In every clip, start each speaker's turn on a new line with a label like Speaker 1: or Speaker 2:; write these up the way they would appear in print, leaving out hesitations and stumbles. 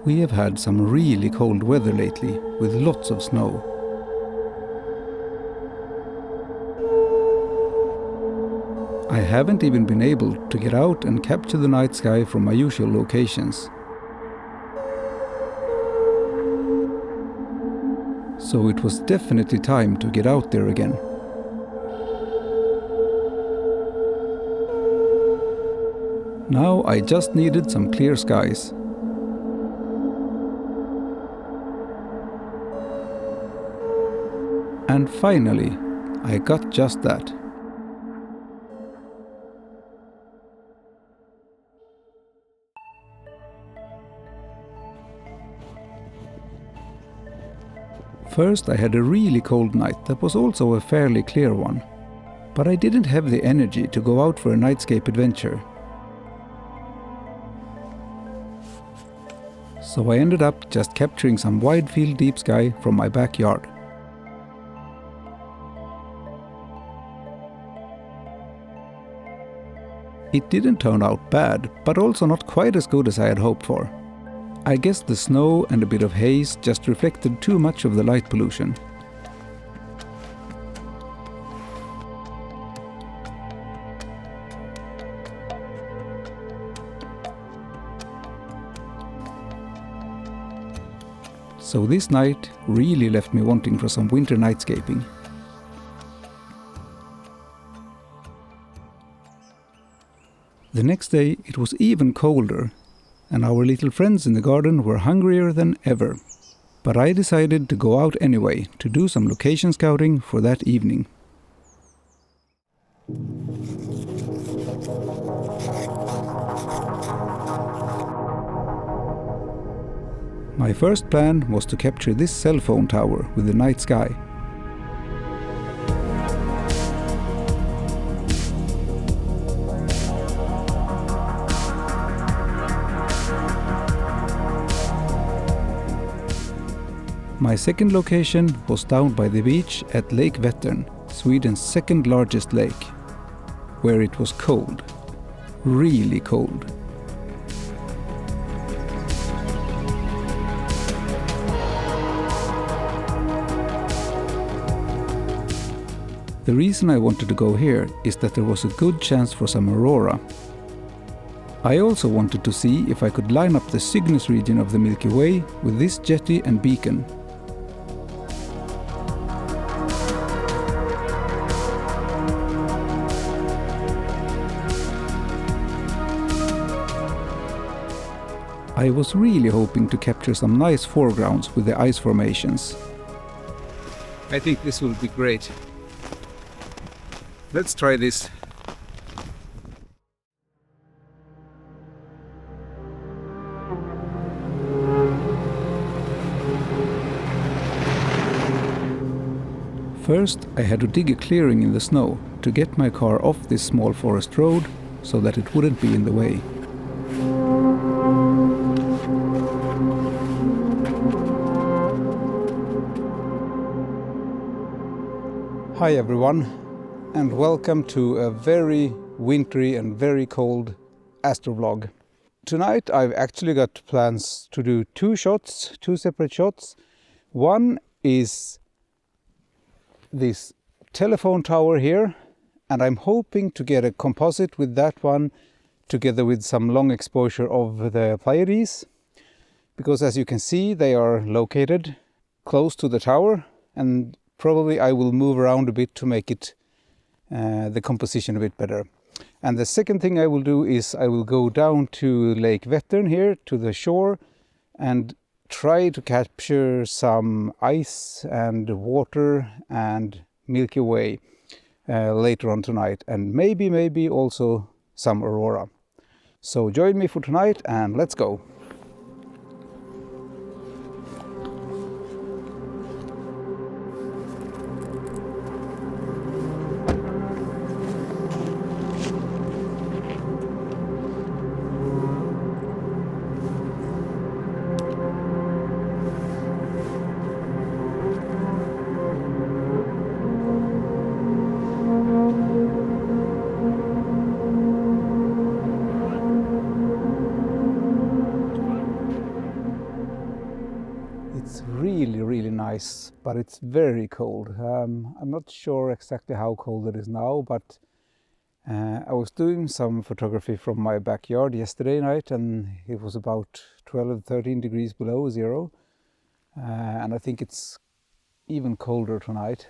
Speaker 1: We have had some really cold weather lately, with lots of snow. I haven't even been able to get out and capture the night sky from my usual locations. So it was definitely time to get out there again. Now I just needed some clear skies. And finally, I got just that. First I had a really cold night that was also a fairly clear one. But I didn't have the energy to go out for a nightscape adventure. So I ended up just capturing some wide field deep sky from my backyard. It didn't turn out bad, but also not quite as good as I had hoped for. I guess the snow and a bit of haze just reflected too much of the light pollution. So this night really left me wanting for some winter nightscaping. The next day it was even colder, and our little friends in the garden were hungrier than ever. But I decided to go out anyway to do some location scouting for that evening. My first plan was to capture this cell phone tower with the night sky. My second location was down by the beach at Lake Vättern, Sweden's second largest lake, where it was cold, really cold. The reason I wanted to go here is that there was a good chance for some Aurora. I also wanted to see if I could line up the Cygnus region of the Milky Way with this jetty and beacon. I was really hoping to capture some nice foregrounds with the ice formations. I think this will be great. Let's try this. First, I had to dig a clearing in the snow to get my car off this small forest road so that it wouldn't be in the way. Hi everyone, and welcome to a very wintry and very cold astrovlog. Tonight I've actually got plans to do two separate shots. One is this telephone tower here, and I'm hoping to get a composite with that one together with some long exposure of the Pleiades, because as you can see they are located close to the tower, and probably I will move around a bit to make it the composition a bit better. And the second thing I will do is I will go down to Lake Vättern here to the shore and try to capture some ice and water and Milky Way later on tonight, and maybe also some Aurora. So join me for tonight and let's go. nice, but it's very cold. I'm not sure exactly how cold it is now, but I was doing some photography from my backyard yesterday night, and it was about 12 13 degrees below zero, and I think it's even colder tonight.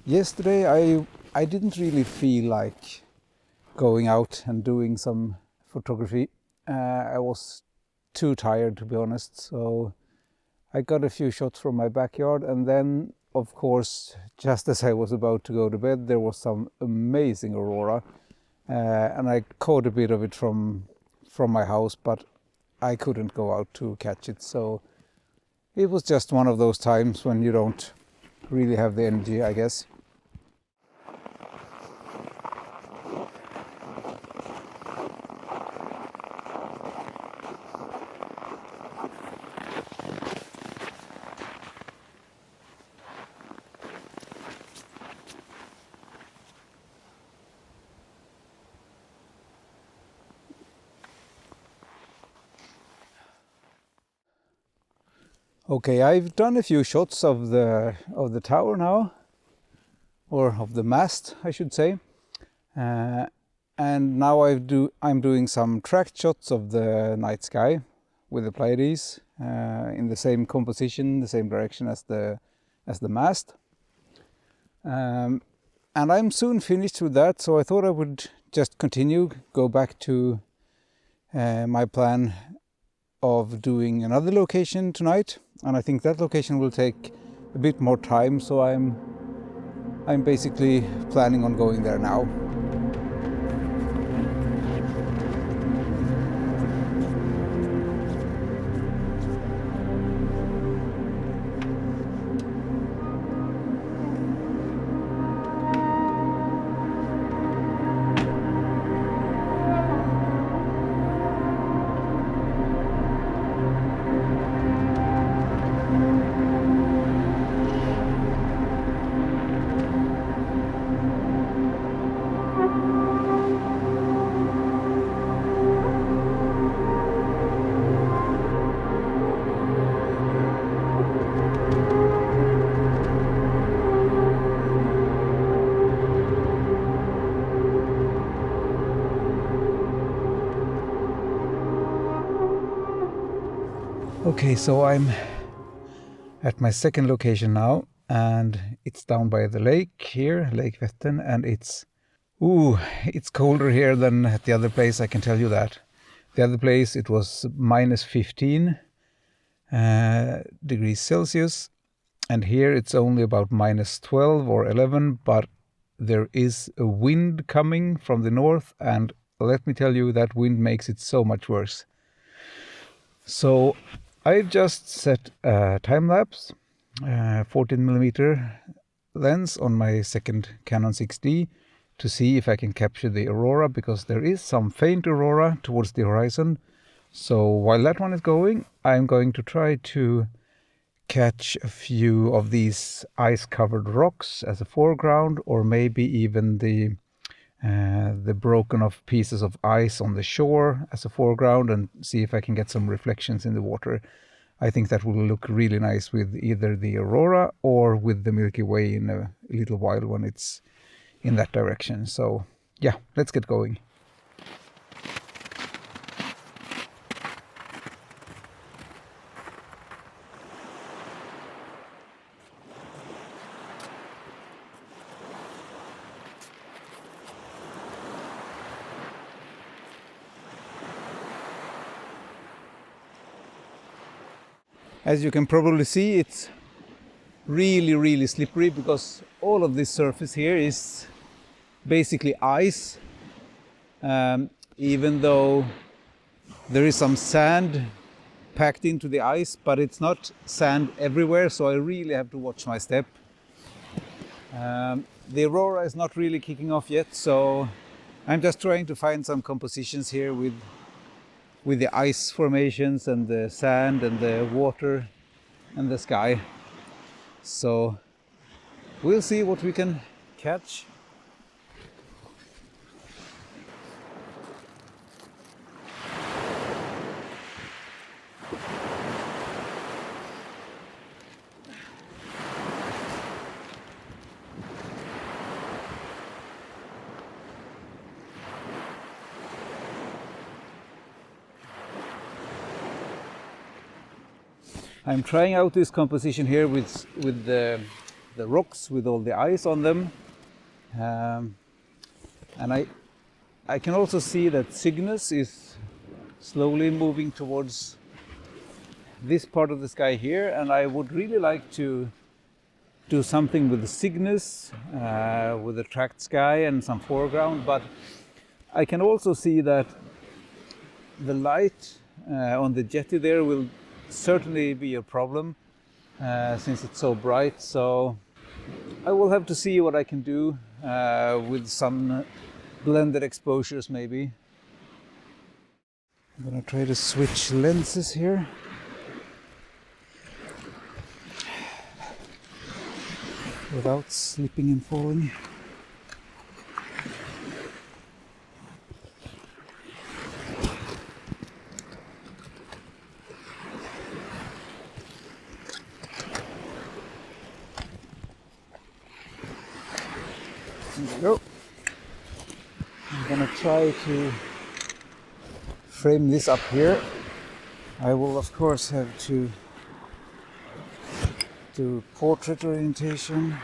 Speaker 1: Yesterday I didn't really feel like going out and doing some photography. I was too tired, to be honest, so I got a few shots from my backyard, and then of course just as I was about to go to bed there was some amazing aurora, and I caught a bit of it from my house, but I couldn't go out to catch it, so it was just one of those times when you don't really have the energy, I guess. Okay, I've done a few shots of the tower now, or of the mast, I should say, and now I'm doing some tracked shots of the night sky with the Pleiades in the same composition, the same direction as the mast, and I'm soon finished with that. So I thought I would just go back to my plan of doing another location tonight, and I think that location will take a bit more time, so I'm basically planning on going there now. Okay, so I'm at my second location now, and it's down by the lake here, Lake Vättern, and it's colder here than at the other place, I can tell you that. The other place it was minus 15 degrees Celsius, and here it's only about minus 12 or 11, but there is a wind coming from the north, and let me tell you, that wind makes it so much worse. So I've just set a time-lapse 14mm lens on my second Canon 6D to see if I can capture the aurora, because there is some faint aurora towards the horizon. So while that one is going, I'm going to try to catch a few of these ice-covered rocks as a foreground, or maybe even the broken off pieces of ice on the shore as a foreground, and see if I can get some reflections in the water. I think that will look really nice with either the aurora or with the Milky Way in a little while when it's in that direction. So yeah, let's get going. As you can probably see, it's really slippery, because all of this surface here is basically ice, even though there is some sand packed into the ice, but it's not sand everywhere, so I really have to watch my step. The aurora is not really kicking off yet, so I'm just trying to find some compositions here with the ice formations and the sand and the water and the sky. So we'll see what we can catch. I'm trying out this composition here with the rocks with all the ice on them, and I can also see that Cygnus is slowly moving towards this part of the sky here, and I would really like to do something with the Cygnus, with the tracked sky and some foreground, but I can also see that the light on the jetty there will certainly be a problem since it's so bright, so I will have to see what I can do with some blended exposures maybe. I'm gonna try to switch lenses here. Without slipping and falling. There we go. I'm gonna try to frame this up here. I will of course have to do portrait orientation.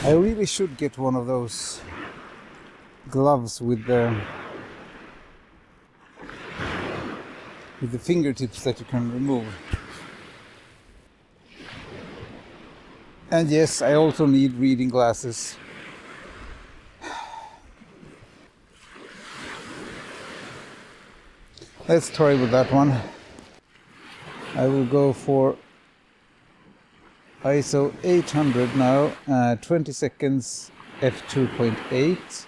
Speaker 1: I really should get one of those gloves with the fingertips that you can remove. And yes, I also need reading glasses. Let's try with that one. I will go for ISO 800 now, 20 seconds, f2.8.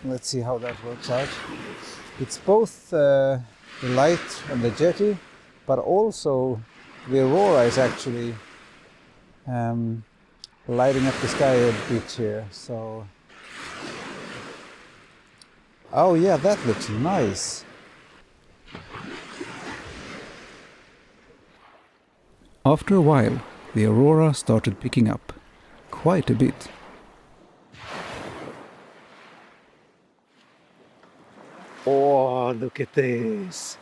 Speaker 1: Let's see how that works out. It's both the light on the jetty, but also the Aurora is actually lighting up the sky a bit here. So, oh yeah, that looks nice. After a while, the Aurora started picking up quite a bit. Oh, look at this!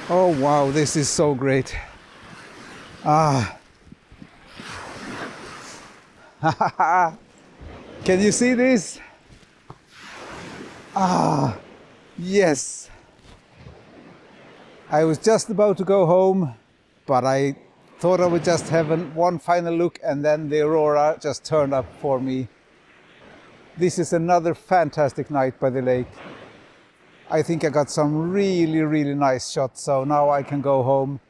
Speaker 1: Oh wow, this is so great! Can you see this? Yes! I was just about to go home, but I thought I would just have one final look, and then the Aurora just turned up for me. This is another fantastic night by the lake. I think I got some really nice shots, so now I can go home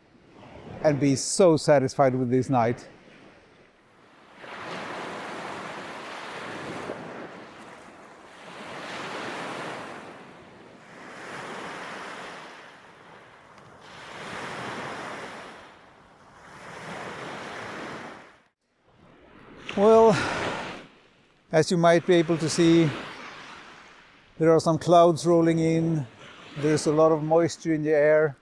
Speaker 1: and be so satisfied with this night. Well, as you might be able to see, there are some clouds rolling in. There's a lot of moisture in the air,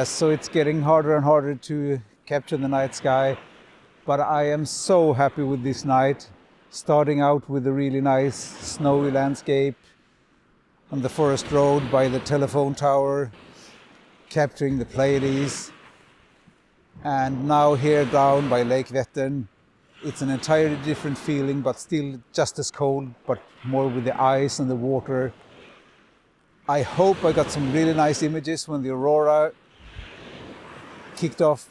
Speaker 1: so it's getting harder and harder to capture the night sky. But I am so happy with this night, starting out with a really nice snowy landscape on the forest road by the telephone tower, capturing the Pleiades, and now here down by Lake Vättern. It's an entirely different feeling, but still just as cold, but more with the ice and the water. I hope I got some really nice images when the Aurora kicked off.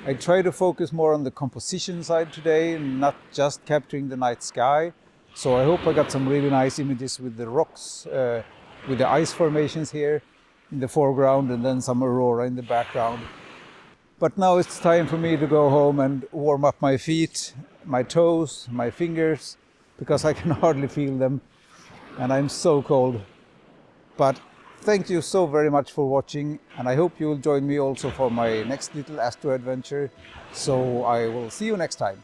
Speaker 1: I try to focus more on the composition side today, not just capturing the night sky. So I hope I got some really nice images with the rocks, with the ice formations here in the foreground, and then some Aurora in the background. But now it's time for me to go home and warm up my feet, my toes, my fingers, because I can hardly feel them and I'm so cold. But thank you so very much for watching, and I hope you will join me also for my next little astro adventure. So I will see you next time.